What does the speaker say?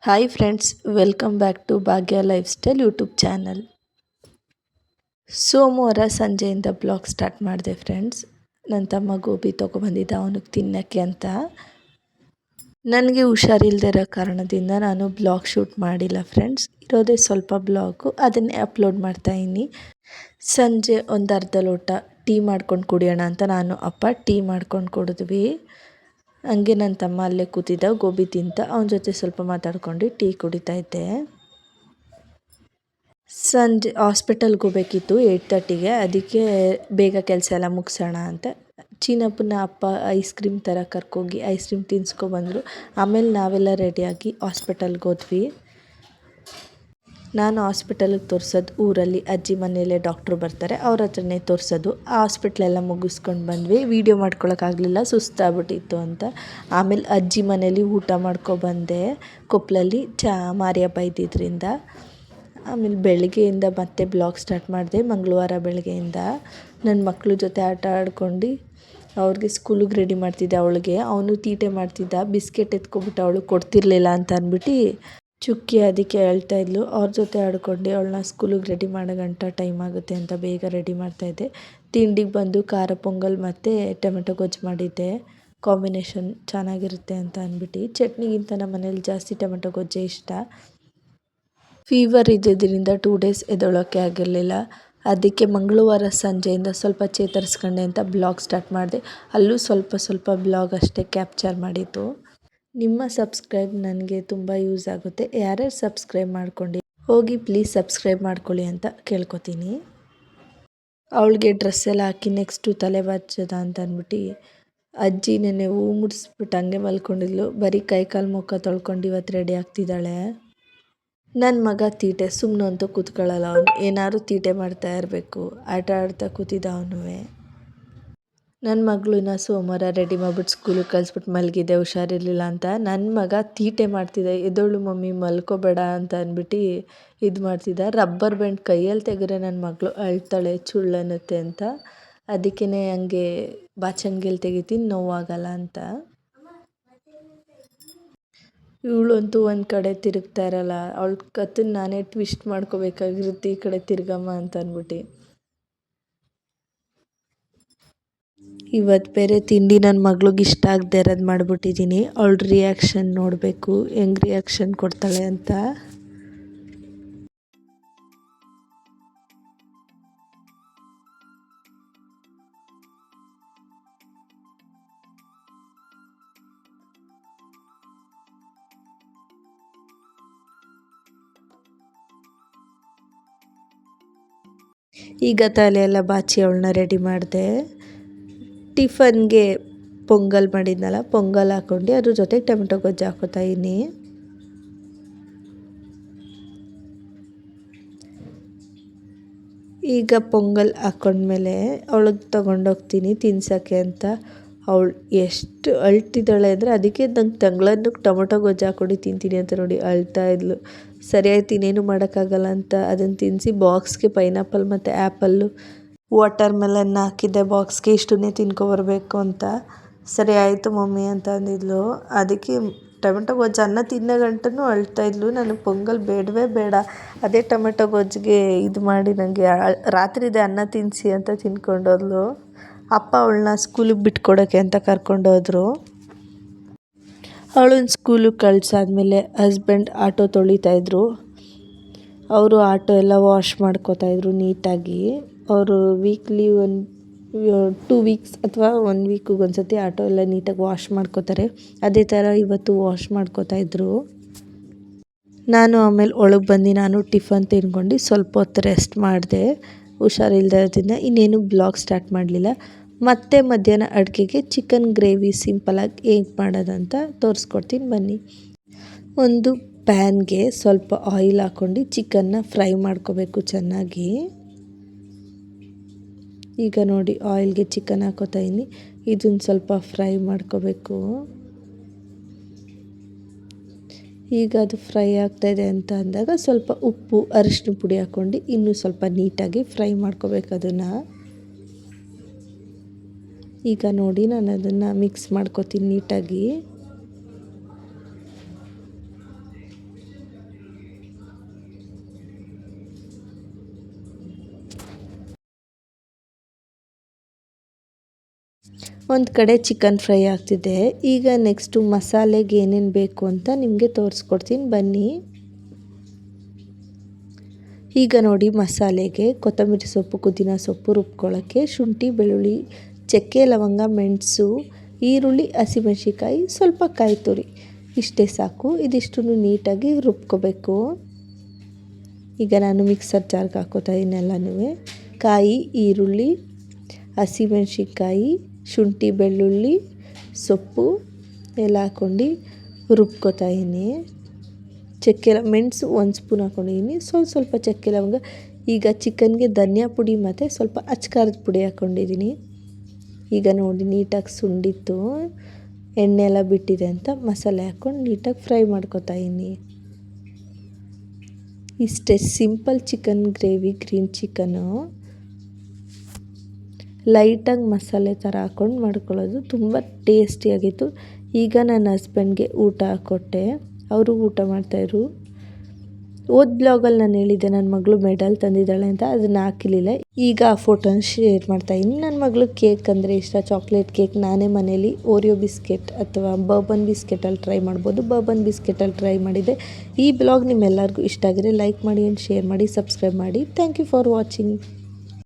Hi friends, welcome back to Bhagya lifestyle YouTube channel. ಸೋಮವಾರ ಸಂಜೆಯಿಂದ blog start ಮಾಡಿದೆ friends. ನನ್ನ ತಮ್ಮ ಗೋಬಿ ತೊಗೊಬಂದಿದ್ದ ಅವನಿಗೆ ತಿನ್ನೋಕ್ಕೆ ಅಂತ. ನನಗೆ ಹುಷಾರಿಲ್ಲದೆ ಇರೋ ಕಾರಣದಿಂದ ನಾನು ಬ್ಲಾಗ್ ಶೂಟ್ ಮಾಡಿಲ್ಲ ಫ್ರೆಂಡ್ಸ್. ಇರೋದೇ ಸ್ವಲ್ಪ ಬ್ಲಾಗು, ಅದನ್ನೇ ಅಪ್ಲೋಡ್ ಮಾಡ್ತಾಯಿದ್ದೀನಿ. ಸಂಜೆ ಒಂದು ಅರ್ಧ ಲೋಟ ಟೀ ಮಾಡ್ಕೊಂಡು ಕುಡಿಯೋಣ ಅಂತ ನಾನು ಅಪ್ಪ ಟೀ ಮಾಡ್ಕೊಂಡು ಕುಡಿದ್ವಿ. ಹಂಗೆ ನನ್ನ ತಮ್ಮ ಅಲ್ಲೇ ಕೂತಿದ್ದ ಗೋಬಿ ತಿಂತ, ಅವನ ಜೊತೆ ಸ್ವಲ್ಪ ಮಾತಾಡ್ಕೊಂಡು ಟೀ ಕುಡಿತಾ ಇದ್ದೆ. ಸಂಜೆ ಹಾಸ್ಪಿಟಲ್ಗೆ ಹೋಗ್ಬೇಕಿತ್ತು 8:30ಗೆ, ಅದಕ್ಕೆ ಬೇಗ ಕೆಲಸ ಎಲ್ಲ ಮುಗಿಸೋಣ ಅಂತ ಚೀನಪ್ಪನ ಅಪ್ಪ ಐಸ್ ಕ್ರೀಮ್ ಥರ ಕರ್ಕೋಗಿ ಐಸ್ ಕ್ರೀಮ್ ತಿನ್ಸ್ಕೊಬಂದರು. ಆಮೇಲೆ ನಾವೆಲ್ಲ ರೆಡಿಯಾಗಿ ಹಾಸ್ಪಿಟಲ್ಗೆ ಹೋದ್ವಿ. ನಾನು ಹಾಸ್ಪಿಟಲಿಗೆ ತೋರಿಸೋದು ಊರಲ್ಲಿ ಅಜ್ಜಿ ಮನೆಯಲ್ಲೇ ಡಾಕ್ಟ್ರು ಬರ್ತಾರೆ, ಅವ್ರ ಹತ್ರನೇ ತೋರಿಸೋದು. ಆ ಹಾಸ್ಪಿಟ್ಲೆಲ್ಲ ಮುಗಿಸ್ಕೊಂಡು ಬಂದ್ವಿ. ವೀಡಿಯೋ ಮಾಡ್ಕೊಳಕ್ಕಾಗಲಿಲ್ಲ, ಸುಸ್ತಾಗ್ಬಿಟ್ಟಿತ್ತು ಅಂತ. ಆಮೇಲೆ ಅಜ್ಜಿ ಮನೇಲಿ ಊಟ ಮಾಡ್ಕೊಬಂದೆ ಕೊಪ್ಪಲಲ್ಲಿ ಮಾರಿಯಪ್ಪ ಇದ್ದಿದ್ದರಿಂದ. ಆಮೇಲೆ ಬೆಳಗ್ಗೆಯಿಂದ ಮತ್ತೆ ಬ್ಲಾಗ್ ಸ್ಟಾರ್ಟ್ ಮಾಡಿದೆ. ಮಂಗಳವಾರ ಬೆಳಗ್ಗೆಯಿಂದ ನನ್ನ ಮಕ್ಕಳ ಜೊತೆ ಆಟ ಆಡ್ಕೊಂಡು ಅವ್ರಿಗೆ ಸ್ಕೂಲಿಗೆ ರೆಡಿ ಮಾಡ್ತಿದ್ದೆ. ಅವಳಿಗೆ ಅವನು ತೀಟೆ ಮಾಡ್ತಿದ್ದ, ಬಿಸ್ಕೆಟ್ ಎತ್ಕೊಬಿಟ್ಟು ಅವಳು ಕೊಡ್ತಿರ್ಲಿಲ್ಲ ಅಂತ ಅಂದ್ಬಿಟ್ಟು ಚುಕ್ಕಿ ಅದಕ್ಕೆ ಹೇಳ್ತಾ ಇದ್ಲು. ಅವ್ರ ಜೊತೆ ಆಡ್ಕೊಂಡು ಅವಳನ್ನ ಸ್ಕೂಲಿಗೆ ರೆಡಿ ಮಾಡೋ ಗಂಟ ಟೈಮ್ ಆಗುತ್ತೆ ಅಂತ ಬೇಗ ರೆಡಿ ಮಾಡ್ತಾಯಿದ್ದೆ. ತಿಂಡಿಗೆ ಬಂದು ಖಾರ ಪೊಂಗಲ್ ಮತ್ತು ಟೊಮೆಟೊ ಗೊಜ್ಜು ಮಾಡಿದ್ದೆ. ಕಾಂಬಿನೇಷನ್ ಚೆನ್ನಾಗಿರುತ್ತೆ ಅಂತ ಅಂದ್ಬಿಟ್ಟು. ಚಟ್ನಿಗಿಂತ ನಮ್ಮ ಮನೇಲಿ ಜಾಸ್ತಿ ಟೊಮೆಟೊ ಗೊಜ್ಜೆ ಇಷ್ಟ. ಫೀವರ್ ಇದ್ದಿದ್ದರಿಂದ 2 ಡೇಸ್ ಎದ್ದೊಳೋಕ್ಕೆ ಆಗಿರಲಿಲ್ಲ. ಅದಕ್ಕೆ ಮಂಗಳವಾರ ಸಂಜೆಯಿಂದ ಸ್ವಲ್ಪ ಚೇತರಿಸ್ಕೊಂಡೆ ಅಂತ ಬ್ಲಾಗ್ ಸ್ಟಾರ್ಟ್ ಮಾಡಿದೆ. ಅಲ್ಲೂ ಸ್ವಲ್ಪ ಬ್ಲಾಗ್ ಅಷ್ಟೇ ಕ್ಯಾಪ್ಚರ್ ಮಾಡಿದ್ದು. ನಿಮ್ಮ ಸಬ್ಸ್ಕ್ರೈಬ್ ನನಗೆ ತುಂಬ ಯೂಸ್ ಆಗುತ್ತೆ. ಯಾರ್ಯಾರು ಸಬ್ಸ್ಕ್ರೈಬ್ ಮಾಡ್ಕೊಂಡು ಹೋಗಿ ಪ್ಲೀಸ್ ಸಬ್ಸ್ಕ್ರೈಬ್ ಮಾಡ್ಕೊಳ್ಳಿ ಅಂತ ಕೇಳ್ಕೊತೀನಿ. ಅವಳಿಗೆ ಡ್ರೆಸ್ ಎಲ್ಲ ಹಾಕಿ ನೆಕ್ಸ್ಟು ತಲೆ ಬಾಚೋದ ಅಂತ ಅಂದ್ಬಿಟ್ಟು ಅಜ್ಜಿ ನೆನ್ನೆ ಹೂ ಮುಡಿಸ್ಬಿಟ್ಟು ಹಂಗೆ ಮಲ್ಕೊಂಡಿದ್ಲು. ಬರೀ ಕೈ ಕಾಲು ಮುಖ ತೊಳ್ಕೊಂಡು ಇವತ್ತು ರೆಡಿ ಆಗ್ತಿದ್ದಾಳೆ. ನನ್ನ ಮಗ ತೀಟೆ ಸುಮ್ಮನಂತೂ ಕೂತ್ಕೊಳ್ಳಲ್ಲ. ಅವನು ಏನಾದ್ರು ತೀಟೆ ಮಾಡ್ತಾ ಇರಬೇಕು. ಆಟ ಆಡ್ತಾ ಕೂತಿದ್ದ ಅವನು. ನನ್ನ ಮಗಳನ್ನ ಸೋಮವಾರ ರೆಡಿ ಮಾಡ್ಬಿಟ್ಟು ಸ್ಕೂಲಿಗೆ ಕಳಿಸ್ಬಿಟ್ಟು ಮಲಗಿದ್ದೆ, ಹುಷಾರಿರಲಿಲ್ಲ ಅಂತ. ನನ್ನ ಮಗ ತೀಟೆ ಮಾಡ್ತಿದ್ದ, ಎದ್ದೋಳು ಮಮ್ಮಿ ಮಲ್ಕೋಬೇಡ ಅಂತ ಅಂದ್ಬಿಟ್ಟು ಇದು ಮಾಡ್ತಿದ್ದ. ರಬ್ಬರ್ ಬ್ಯಾಂಡ್ ಕೈಯಲ್ಲಿ ತೆಗೆದ್ರೆ ನನ್ನ ಮಗಳು ಅಳ್ತಾಳೆ, ಚುಳ್ಳನ್ನುತ್ತೆ ಅಂತ. ಅದಕ್ಕೇ ಹಂಗೆ ಬಾಚಣಿಗೆಯಲ್ಲಿ ತೆಗಿತೀನಿ, ನೋವಾಗಲ್ಲ ಅಂತ. ಇವಳಂತೂ ಒಂದು ಕಡೆ ತಿರುಗ್ತಾ ಇರಲ್ಲ. ಅವಳ ಕತ್ತನ್ನು ನಾನೇ ಟ್ವಿಸ್ಟ್ ಮಾಡ್ಕೋಬೇಕಾಗಿರುತ್ತೆ, ಈ ಕಡೆ ತಿರ್ಗಮ್ಮ ಅಂತ ಅಂದ್ಬಿಟ್ಟು. ಇವತ್ತು ಬೇರೆ ತಿಂಡಿ ನನ್ನ ಮಗಳಿಗೆ ಇಷ್ಟ ಆಗದೆ ಇರೋದು ಮಾಡಿಬಿಟ್ಟಿದ್ದೀನಿ. ಅವಳ ರಿಯಾಕ್ಷನ್ ನೋಡಬೇಕು, ಹೆಂಗೆ ರಿಯಾಕ್ಷನ್ ಕೊಡ್ತಾಳೆ ಅಂತ. ಈಗ ತಲೆ ಎಲ್ಲ ಬಾಚಿ ಅವಳನ್ನ ರೆಡಿ ಮಾಡಿದೆ. ಟಿಫನ್ಗೆ ಪೊಂಗಲ್ ಮಾಡಿದ್ನಲ್ಲ, ಪೊಂಗಲ್ ಹಾಕ್ಕೊಂಡು ಅದ್ರ ಜೊತೆಗೆ ಟೊಮೆಟೊ ಗೊಜ್ಜು ಹಾಕೋತಾ ಇದ್ದೀನಿ. ಈಗ ಪೊಂಗಲ್ ಹಾಕ್ಕೊಂಡ್ಮೇಲೆ ಅವಳಿಗೆ ತೊಗೊಂಡೋಗ್ತೀನಿ ತಿನ್ಸೋಕ್ಕೆ ಅಂತ. ಅವಳು ಎಷ್ಟು ಅಳ್ತಿದ್ದಾಳೆ ಅಂದರೆ, ಅದಕ್ಕೆ ನಂಗೆ ತಂಗ್ಳನ್ನು ಟೊಮೊಟೊ ಗೊಜ್ಜು ಹಾಕ್ಕೊಂಡು ತಿಂತೀನಿ ಅಂತ ನೋಡಿ ಅಳ್ತಾ ಇದ್ಲು. ಸರಿ ಆಯ್ತು, ಇನ್ನೇನು ಮಾಡೋಕ್ಕಾಗಲ್ಲ ಅಂತ ಅದನ್ನು ತಿನ್ನಿಸಿ ಬಾಕ್ಸ್ಗೆ ಪೈನಾಪಲ್ ಮತ್ತು ಆ್ಯಪಲ್ಲು ವಾಟರ್ ಮೆಲನ್ ಹಾಕಿದ್ದೆ ಬಾಕ್ಸ್ಗೆ. ಇಷ್ಟನ್ನೇ ತಿನ್ಕೊಬರ್ಬೇಕು ಅಂತ. ಸರಿ ಆಯಿತು ಮಮ್ಮಿ ಅಂತ ಅಂದಿದ್ಲು. ಅದಕ್ಕೆ ಟೊಮೆಟೊ ಗೊಜ್ಜು ಅನ್ನ ತಿನ್ನೋ ಗಂಟನೂ ಅಳ್ತಾ ಇದ್ಲು. ನನಗೆ ಪೊಂಗಲ್ ಬೇಡವೇ ಬೇಡ, ಅದೇ ಟೊಮೆಟೊ ಗೊಜ್ಜಿಗೆ ಇದು ಮಾಡಿ ನನಗೆ ರಾತ್ರಿದೆ ಅನ್ನ ತಿನ್ನಿಸಿ ಅಂತ ತಿನ್ಕೊಂಡೋದ್ಲು. ಅಪ್ಪ ಅವಳನ್ನ ಸ್ಕೂಲಿಗೆ ಬಿಟ್ಕೊಡೋಕ್ಕೆ ಅಂತ ಕರ್ಕೊಂಡೋದ್ರು. ಅವಳನ್ನ ಸ್ಕೂಲಿಗೆ ಕಳ್ಸಾದ್ಮೇಲೆ ಹಸ್ಬೆಂಡ್ ಆಟೋ ತೊಳಿತಾಯಿದ್ರು. ಅವರು ಆಟೋ ಎಲ್ಲ ವಾಶ್ ಮಾಡ್ಕೋತಾಯಿದ್ರು ನೀಟಾಗಿ. ಅವರು ವೀಕ್ಲಿ 2 ವೀಕ್ಸ್ ಅಥವಾ 1 ವೀಕಿಗೆ ಒಂದು ಸತಿ ಆಟೋ ಎಲ್ಲ ನೀಟಾಗಿ ವಾಶ್ ಮಾಡ್ಕೋತಾರೆ. ಅದೇ ಥರ ಇವತ್ತು ವಾಶ್ ಮಾಡ್ಕೋತಾಯಿದ್ರು. ನಾನು ಆಮೇಲೆ ಒಳಗೆ ಬಂದು ನಾನು ಟಿಫನ್ ತಿನ್ಕೊಂಡು ಸ್ವಲ್ಪ ಹೊತ್ತು ರೆಸ್ಟ್ ಮಾಡಿದೆ. ಹುಷಾರಿಲ್ದಿರೋದ್ರಿಂದ ಇನ್ನೇನು ಬ್ಲಾಗ್ ಸ್ಟಾರ್ಟ್ ಮಾಡಲಿಲ್ಲ. ಮತ್ತೆ ಮಧ್ಯಾಹ್ನ ಅಡುಗೆಗೆ ಚಿಕನ್ ಗ್ರೇವಿ ಸಿಂಪಲಾಗಿ ಹೇಗೆ ಮಾಡೋದಂತ ತೋರಿಸ್ಕೊಡ್ತೀನಿ ಬನ್ನಿ. ಒಂದು ಪ್ಯಾನ್ಗೆ ಸ್ವಲ್ಪ ಆಯಿಲ್ ಹಾಕ್ಕೊಂಡು ಚಿಕನ್ನ ಫ್ರೈ ಮಾಡ್ಕೋಬೇಕು ಚೆನ್ನಾಗಿ. ಈಗ ನೋಡಿ ಆಯಿಲ್ಗೆ ಚಿಕನ್ ಹಾಕೋತಾ ಇದ್ದೀನಿ. ಇದನ್ನು ಸ್ವಲ್ಪ ಫ್ರೈ ಮಾಡ್ಕೋಬೇಕು. ಈಗ ಅದು ಫ್ರೈ ಆಗ್ತಾಯಿದೆ ಅಂತ ಅಂದಾಗ ಸ್ವಲ್ಪ ಉಪ್ಪು ಅರಿಶಿನ ಪುಡಿ ಹಾಕ್ಕೊಂಡು ಇನ್ನೂ ಸ್ವಲ್ಪ ನೀಟಾಗಿ ಫ್ರೈ ಮಾಡ್ಕೋಬೇಕು ಅದನ್ನು. ಈಗ ನೋಡಿ ನಾನು ಅದನ್ನು ಮಿಕ್ಸ್ ಮಾಡ್ಕೋತೀನಿ ನೀಟಾಗಿ. ಒಂದು ಕಡೆ ಚಿಕನ್ ಫ್ರೈ ಆಗ್ತಿದೆ. ಈಗ ನೆಕ್ಸ್ಟು ಮಸಾಲೆಗೆ ಏನೇನು ಬೇಕು ಅಂತ ನಿಮಗೆ ತೋರಿಸ್ಕೊಡ್ತೀನಿ ಬನ್ನಿ. ಈಗ ನೋಡಿ, ಮಸಾಲೆಗೆ ಕೊತ್ತಂಬರಿ ಸೊಪ್ಪು, ಪುದೀನ ಸೊಪ್ಪು ರುಬ್ಕೊಳ್ಳೋಕ್ಕೆ, ಶುಂಠಿ, ಬೆಳ್ಳುಳ್ಳಿ, ಚಕ್ಕೆ, ಲವಂಗ, ಮೆಣಸು, ಈರುಳ್ಳಿ, ಹಸಿಮೆಣಸಿಕಾಯಿ, ಸ್ವಲ್ಪ ಕಾಯಿ ತುರಿ, ಇಷ್ಟೇ ಸಾಕು. ಇದಿಷ್ಟನ್ನು ನೀಟಾಗಿ ರುಬ್ಕೋಬೇಕು. ಈಗ ನಾನು ಮಿಕ್ಸರ್ ಜಾರ್ಗೆ ಹಾಕೋತಾ ಇದನ್ನೆಲ್ಲನೂ. ಕಾಯಿ, ಈರುಳ್ಳಿ, ಹಸಿಮೆಣಸಿಕಾಯಿ, ಶುಂಠಿ, ಬೆಳ್ಳುಳ್ಳಿ, ಸೊಪ್ಪು ಎಲ್ಲ ಹಾಕ್ಕೊಂಡು ರುಬ್ಕೋತಾ ಇದ್ದೀನಿ. ಚಕ್ಕೆ, ಮೆಣಸು 1 ಸ್ಪೂನ್ ಹಾಕ್ಕೊಂಡಿದ್ದೀನಿ, ಸ್ವಲ್ಪ ಚಕ್ಕೆ ಲವಂಗ. ಈಗ ಚಿಕನ್ಗೆ ಧನಿಯಾ ಪುಡಿ ಮತ್ತು ಸ್ವಲ್ಪ ಅಚ್ಕಾರದ ಪುಡಿ ಹಾಕ್ಕೊಂಡಿದ್ದೀನಿ. ಈಗ ನೋಡಿ, ನೀಟಾಗಿ ಸುಂಡಿತ್ತು, ಎಣ್ಣೆ ಎಲ್ಲ ಬಿಟ್ಟಿದೆ ಅಂತ ಮಸಾಲೆ ಹಾಕ್ಕೊಂಡು ನೀಟಾಗಿ ಫ್ರೈ ಮಾಡ್ಕೊತಾ ಇದ್ದೀನಿ. ಇಷ್ಟೇ simple chicken gravy, green chicken ಲೈಟಾಗಿ ಮಸಾಲೆ ಥರ ಹಾಕ್ಕೊಂಡು ಮಾಡ್ಕೊಳ್ಳೋದು, ತುಂಬ ಟೇಸ್ಟಿಯಾಗಿತ್ತು. ಈಗ ನನ್ನ ಹಸ್ಬೆಂಡ್ಗೆ ಊಟ ಕೊಟ್ಟೆ, ಅವರು ಊಟ ಮಾಡ್ತಾಯಿದ್ರು. ಬ್ಲಾಗಲ್ಲಿ ನಾನು ಹೇಳಿದ್ದೆ ನನ್ನ ಮಗಳು ಮೆಡಲ್ ತಂದಿದ್ದಾಳೆ ಅಂತ, ಅದನ್ನು ಹಾಕಿರಲಿಲ್ಲ. ಈಗ ಆ ಫೋಟೋನ ಶೇರ್ ಮಾಡ್ತಾಯಿದ್ದೀನಿ. ನನ್ನ ಮಗಳು ಕೇಕ್ ಅಂದರೆ ಇಷ್ಟ, ಚಾಕ್ಲೇಟ್ ಕೇಕ್. ನಾನೇ ಮನೇಲಿ ಓರಿಯೋ ಬಿಸ್ಕೆಟ್ ಅಥವಾ ಬರ್ಬನ್ ಬಿಸ್ಕೆಟಲ್ಲಿ ಟ್ರೈ ಮಾಡ್ಬೋದು. ಬರ್ಬನ್ ಬಿಸ್ಕೆಟಲ್ಲಿ ಟ್ರೈ ಮಾಡಿದೆ. ಈ ಬ್ಲಾಗ್ ನಿಮ್ಮೆಲ್ಲರಿಗೂ ಇಷ್ಟ ಆಗಿದ್ರೆ ಲೈಕ್ ಮಾಡಿ ಆ್ಯಂಡ್ ಶೇರ್ ಮಾಡಿ, ಸಬ್ಸ್ಕ್ರೈಬ್ ಮಾಡಿ. Thank you for watching.